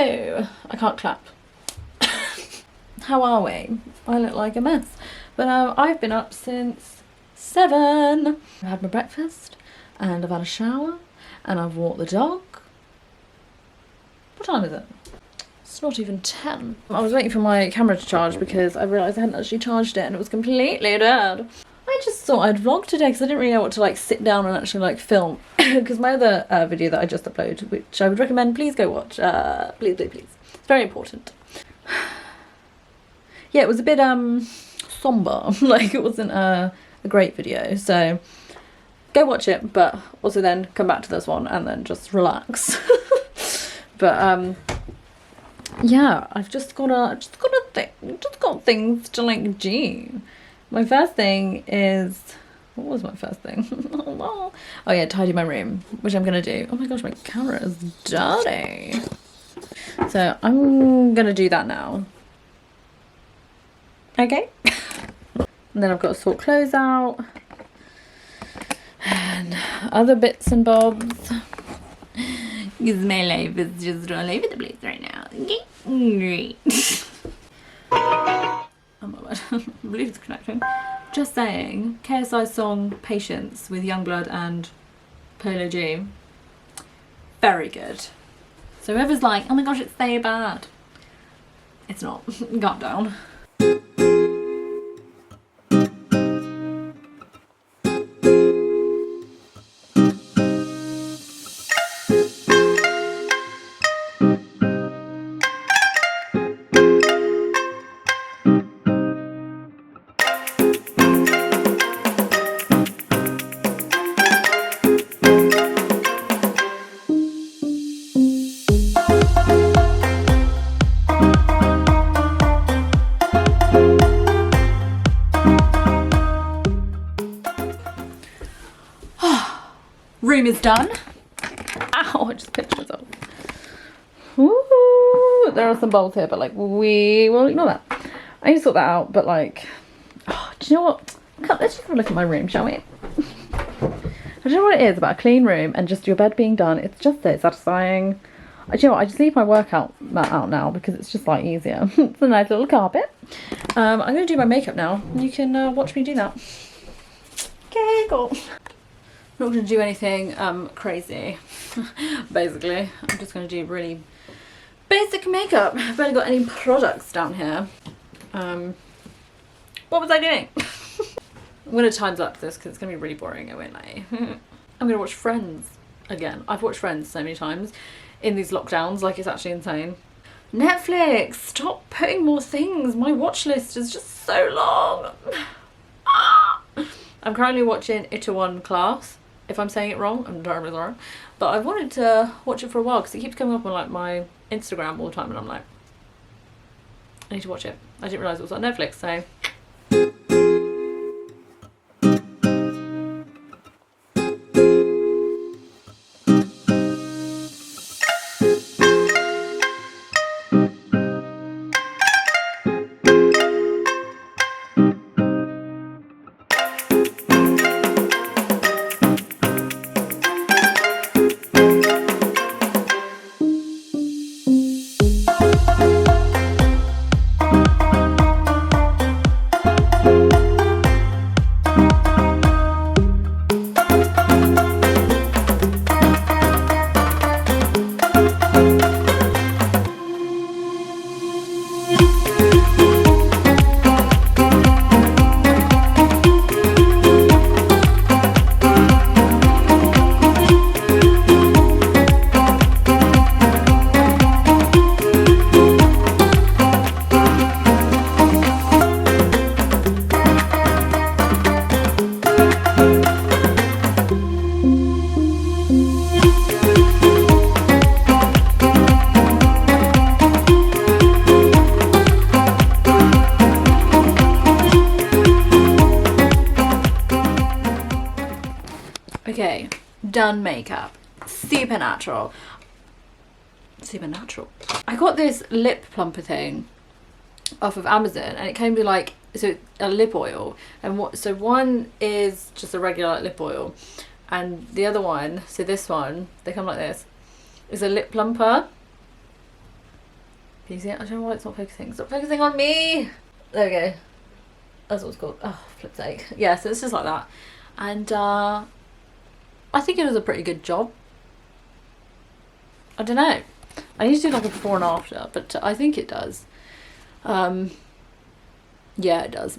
Hello! I can't clap. How are we? I look like a mess. But I've been up since 7. I've had my breakfast and I've had a shower and I've walked the dog. What time is it? It's not even 10. I was waiting for my camera to charge because I realised I hadn't actually charged it and it was completely dead. I just thought I'd vlog today because I didn't really know what to like sit down and actually like film. Because my other video that I just uploaded, which I would recommend, please go watch. Please, please, please. It's very important. Yeah, it was a bit somber. Like it wasn't a great video. So go watch it, but also then come back to this one and then just relax. But yeah, I've just got things to like do. My first thing is, what was my first thing? Oh yeah, tidy my room, which I'm gonna do. Oh my gosh, my camera is dirty. So I'm gonna do that now. Okay. And then I've got to sort clothes out and other bits and bobs. Because my life is just all over the place right now. Great. Oh my god, Bluetooth connection. Just saying, KSI's song Patience with Youngblood and Polo G. Very good. So whoever's like, oh my gosh, it's so bad. It's not. Calm down. Room is done. Ow, I just pinched myself. Ooh, there are some bowls here, but like we will ignore that. I need to sort that out, but like, oh, do you know what? Let's just have a look at my room, shall we? I don't know what it is about a clean room and just your bed being done. It's just so satisfying. Do you know what? I just leave my workout mat out now because it's just like easier. It's a nice little carpet. I'm going to do my makeup now. You can watch me do that. Okay, cool. I'm not going to do anything crazy, basically. I'm just going to do really basic makeup. I've only got any products down here. What was I doing? I'm going to time-lapse this because it's going to be really boring, I won't lie. I'm going to watch Friends again. I've watched Friends so many times in these lockdowns, like it's actually insane. Netflix, stop putting more things. My watch list is just so long. I'm currently watching Itaewon Class. If I'm saying it wrong, I'm terribly sorry. But I've wanted to watch it for a while because it keeps coming up on like my Instagram all the time and I'm like, I need to watch it. I didn't realise it was on Netflix, so. Okay, done makeup. Supernatural. I got this lip plumper thing off of Amazon and it came with like, so a lip oil, and so one is just a regular lip oil and the other one, so this one, they come like this, is a lip plumper. Can you see it? I don't know why it's not focusing. Stop focusing on me! There we go. That's what it's called. Oh, flip's sake. Yeah, so it's just like that. And I think it does a pretty good job. I don't know. I need to do like a before and after, but I think it does. Yeah, it does.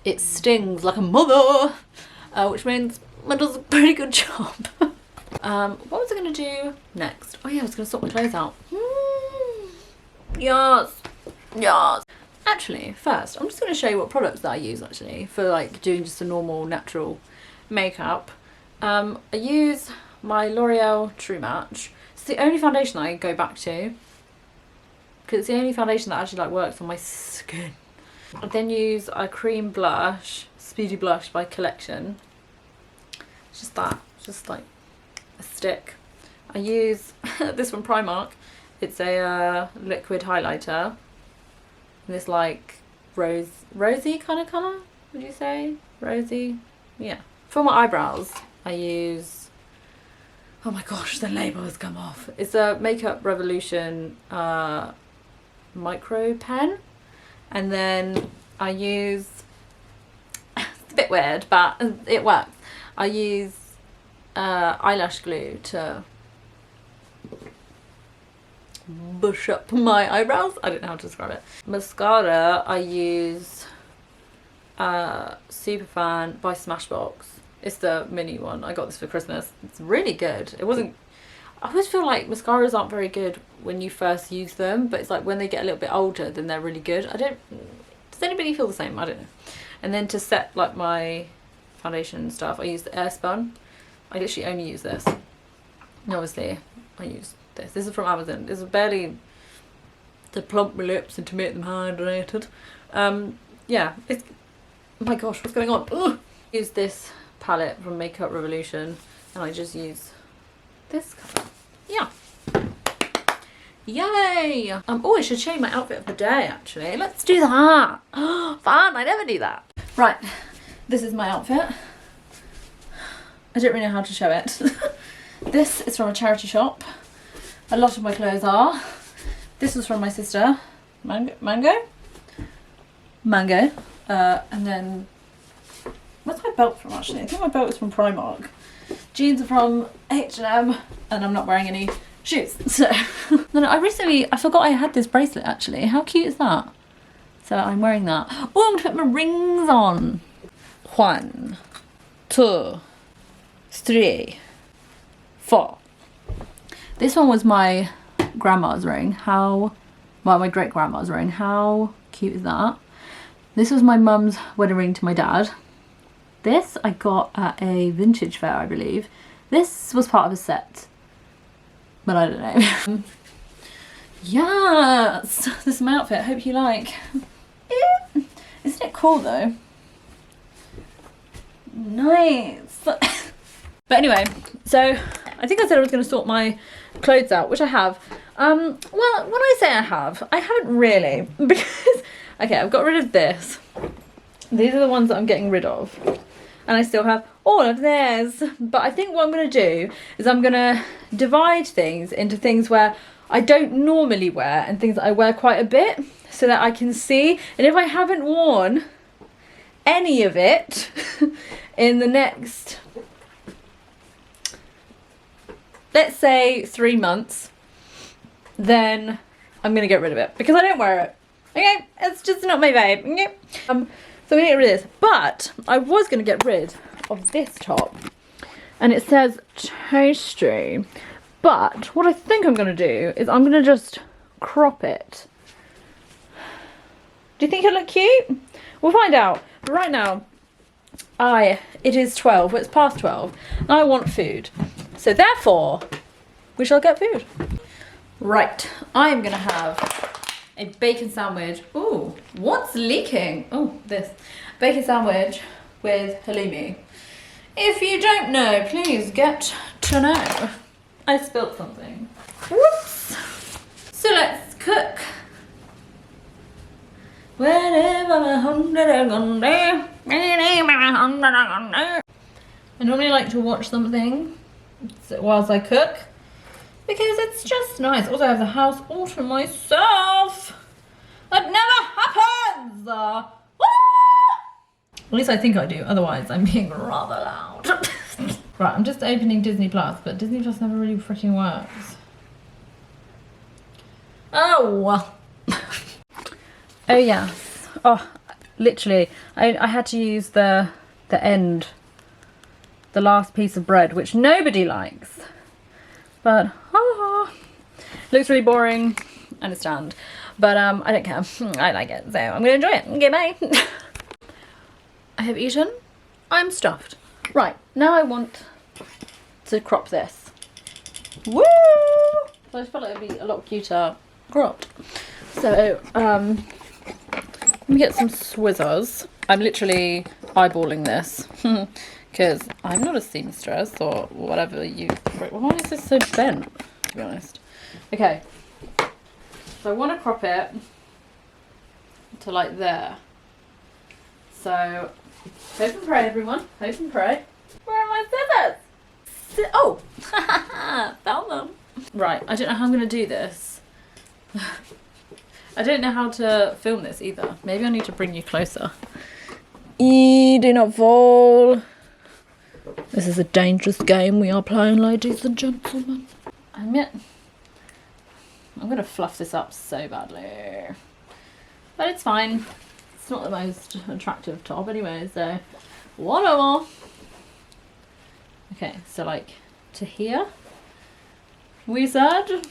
It stings like a mother, which means it does a pretty good job. What was I going to do next? Oh yeah, I was going to sort my clothes out. Yes, yes. Actually, first, I'm just going to show you what products that I use actually for like doing just a normal natural makeup. I use my L'Oreal True Match. It's the only foundation I go back to because it's the only foundation that actually like works on my skin. I then use a cream blush, Speedy Blush by Collection. It's just that, just like a stick. I use this from Primark. It's a liquid highlighter. This like rosy kind of colour, would you say? Rosy? Yeah. For my eyebrows, I use, oh my gosh, the label has come off. It's a Makeup Revolution micro pen. And then I use, it's a bit weird, but it works. I use eyelash glue to bush up my eyebrows. I don't know how to describe it. Mascara, I use Superfan by Smashbox. It's the mini one. I got this for Christmas. It's really good. It wasn't, I always feel like mascaras aren't very good when you first use them, but it's like when they get a little bit older then they're really good. Does anybody feel the same? I don't know. And then to set like my foundation and stuff, I use the Airspun. I literally only use this. And obviously I use this. This is from Amazon. This is barely to plump my lips and to make them hydrated. Yeah, it's, oh my gosh, what's going on? Ugh. Use this palette from Makeup Revolution and I just use this colour. Yeah. Yay! Oh, I should show you my outfit of the day actually. Let's do that. Oh, fun, I never do that. Right, this is my outfit. I don't really know how to show it. This is from a charity shop. A lot of my clothes are. This was from my sister, Mango. And then, where's my belt from actually? I think my belt is from Primark. Jeans are from H&M, and I'm not wearing any shoes. So, no, I forgot I had this bracelet actually. How cute is that? So I'm wearing that. Oh, I'm gonna put my rings on. 1, 2, 3, 4. This one was my grandma's ring. Well, my great grandma's ring. How cute is that? This was my mum's wedding ring to my dad. This I got at a vintage fair, I believe. This was part of a set, but I don't know. Yes, this is my outfit. I hope you like. Isn't it cool though? Nice. But anyway, so I think I said I was going to sort my clothes out, which I have. Well, when I say I haven't really, because okay, I've got rid of this. These are the ones that I'm getting rid of. And I still have all of theirs. But I think what I'm going to do is I'm going to divide things into things where I don't normally wear and things that I wear quite a bit so that I can see. And if I haven't worn any of it in the next, let's say 3 months, then I'm going to get rid of it because I don't wear it. Okay, it's just not my vibe. Okay. So I'm going to get rid of this. But I was going to get rid of this top. And it says Tasty. But what I think I'm going to do is I'm going to just crop it. Do you think it'll look cute? We'll find out. But right now, it is 12. Well, it's past 12. And I want food. So therefore, we shall get food. Right. I'm going to have a bacon sandwich. Ooh, what's leaking? Oh, this. Bacon sandwich with halloumi. If you don't know, please get to know. I spilt something. Whoops. So let's cook. I normally like to watch something whilst I cook. because it's just nice. Also, I have the house all to myself. That never happens. At least I think I do. Otherwise, I'm being rather loud. Right, I'm just opening Disney Plus, but Disney Plus never really freaking works. Oh. Oh yes. Oh, literally, I had to use the end, the last piece of bread, which nobody likes. But looks really boring. I understand, but I don't care. I like it, so I'm gonna enjoy it. Okay, bye. I have eaten. I'm stuffed. Right, now I want to crop this. Woo! So I just felt like it'd be a lot cuter cropped. So let me get some Swizzers. I'm literally eyeballing this because I'm not a seamstress or whatever you. Why is this so bent? To be honest. Okay. So I want to crop it to like there. So hope and pray, everyone. Hope and pray. Where are my scissors? Oh, found them. Right. I don't know how I'm gonna do this. I don't know how to film this either. Maybe I need to bring you closer. Do not fall. This is a dangerous game we are playing, ladies and gentlemen. I'm gonna fluff this up so badly. But it's fine. It's not the most attractive top anyway, so whatever. Okay, so like to here, we said.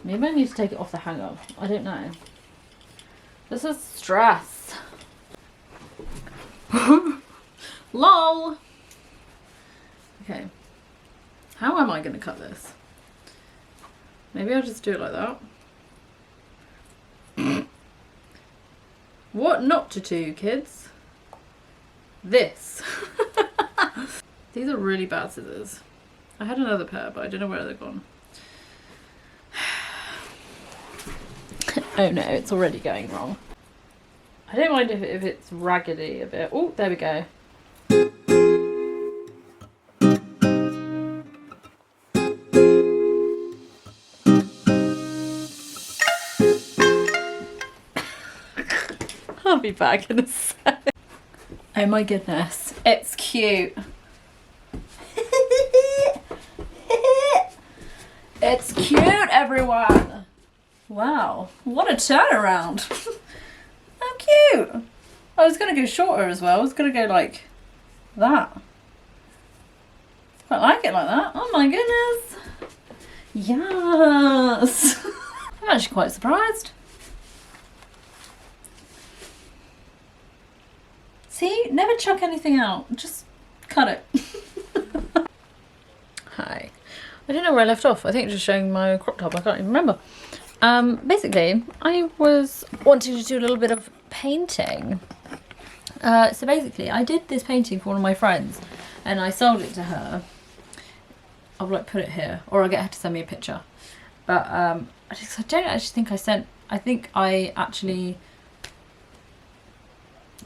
Maybe I need to take it off the hanger. I don't know. This is stress. LOL. Okay. How am I going to cut this? Maybe I'll just do it like that. What not to do, kids? This. These are really bad scissors. I had another pair, but I don't know where they've gone. Oh no, it's already going wrong. I don't mind if it's raggedy a bit. Oh, there we go. I'll be back in a sec. Oh my goodness, it's cute. It's cute, everyone. Wow, what a turnaround. How cute. I was going to go shorter as well. I was going to go like that. Quite like it like that. Oh my goodness. Yes. I'm actually quite surprised. See, never chuck anything out. Just cut it. Hi. I don't know where I left off. I think just showing my crop top. I can't even remember. Basically, I was wanting to do a little bit of painting. So basically, I did this painting for one of my friends, and I sold it to her. I'll like put it here, or I'll get her to send me a picture. But I don't actually think I sent. I think I actually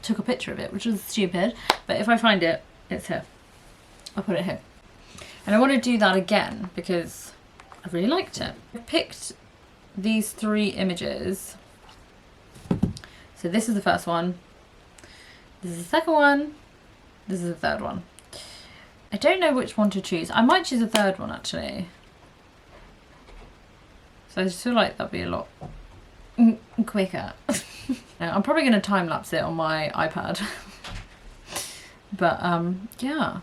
took a picture of it, which was stupid. But if I find it, it's here. I'll put it here. And I want to do that again because I really liked it. I picked these 3 images. So this is the first one. This is the second one. This is the third one. I don't know which one to choose. I might choose the third one actually. So I just feel like that'd be a lot quicker. No, I'm probably going to time lapse it on my iPad. But yeah.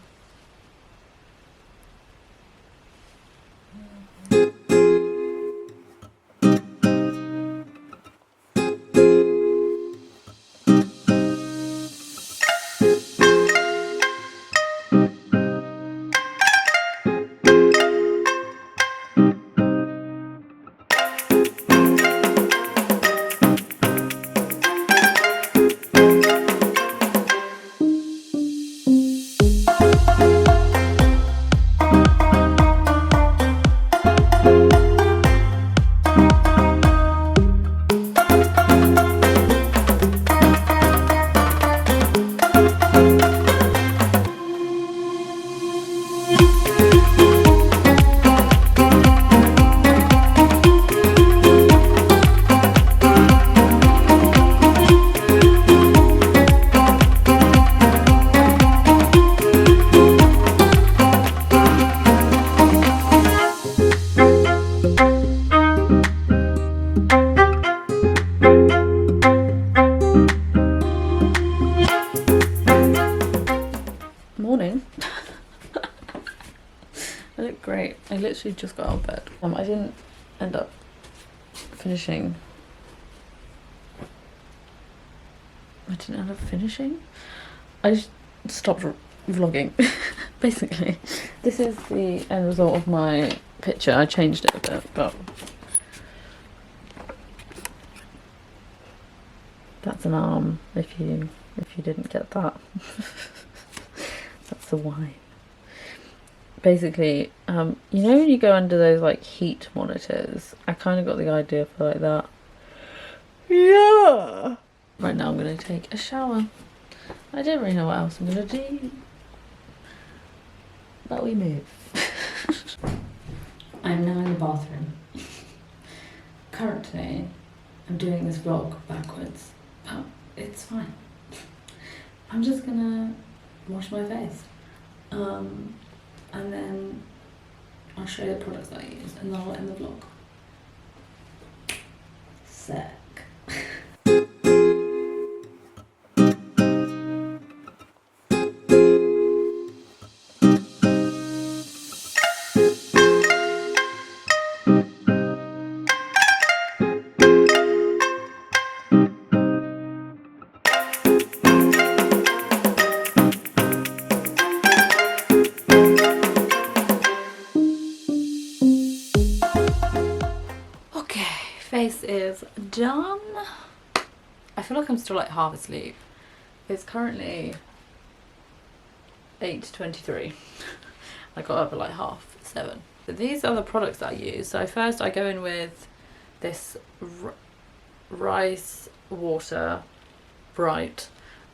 literally just got out of bed. I didn't end up finishing. I just stopped vlogging. Basically, this is the end result of my picture. I changed it a bit, but that's an arm. If you didn't get that, that's the wine. Basically, you know when you go under those like heat monitors, I kind of got the idea for like that. Yeah. Right now I'm going to take a shower. I don't really know what else I'm going to do, but we move. I'm now in the bathroom. Currently, I'm doing this vlog backwards, but it's fine. I'm just going to wash my face. And then I'll show you the products that I use and then I'll end the vlog. Sec. Face is done. I feel like I'm still like half asleep. It's currently 8:23. I got up at like 7:30. But these are the products that I use. So first I go in with this rice water bright.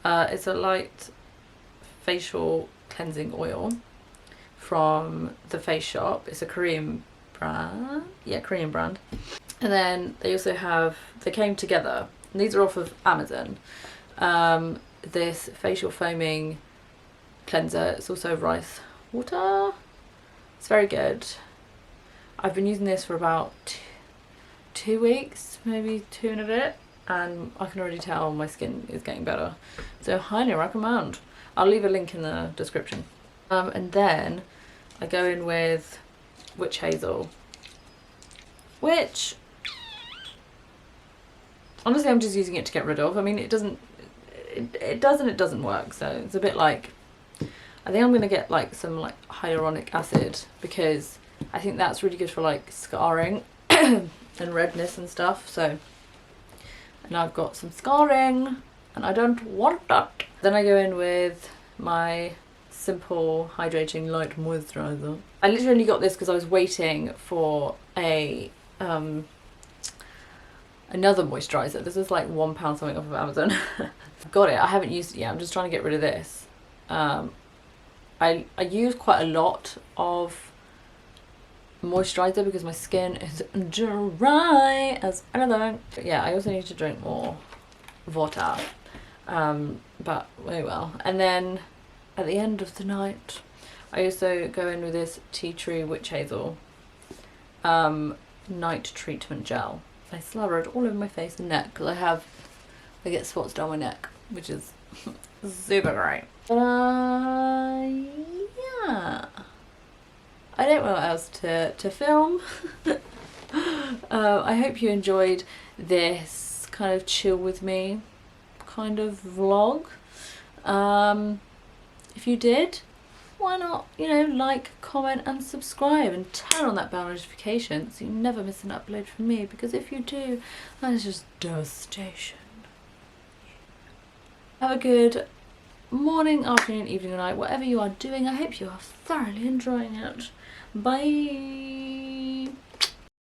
It's a light facial cleansing oil from the Face Shop. It's a Korean brand. Yeah, Korean brand. And then they also have, they came together, and these are off of Amazon, this facial foaming cleanser. It's also rice water. It's very good. I've been using this for about 2 weeks, maybe 2 and a bit, and I can already tell my skin is getting better. So highly recommend. I'll leave a link in the description. And then I go in with witch hazel, which honestly I'm just using it to get rid of. I mean, it doesn't work, so it's a bit like, I think I'm going to get like some like hyaluronic acid, because I think that's really good for like scarring and redness and stuff. So, and I've got some scarring and I don't want that. Then I go in with my simple hydrating light moisturizer. I literally only got this because I was waiting for a another moisturizer. This is like £1 something off of Amazon. Got it. I haven't used it yet. I'm just trying to get rid of this. I use quite a lot of moisturizer because my skin is dry as anything. But yeah, I also need to drink more water. But very well. And then at the end of the night, I also go in with this tea tree witch hazel night treatment gel. I slather it all over my face and neck because I get spots down my neck, which is super great. But yeah, I don't know what else to film. I hope you enjoyed this kind of chill with me kind of vlog. If you did, why not, you know, like, comment and subscribe and turn on that bell notification so you never miss an upload from me, because if you do, that is just devastation. Have a good morning, afternoon, evening, or night, whatever you are doing. I hope you are thoroughly enjoying it. Bye.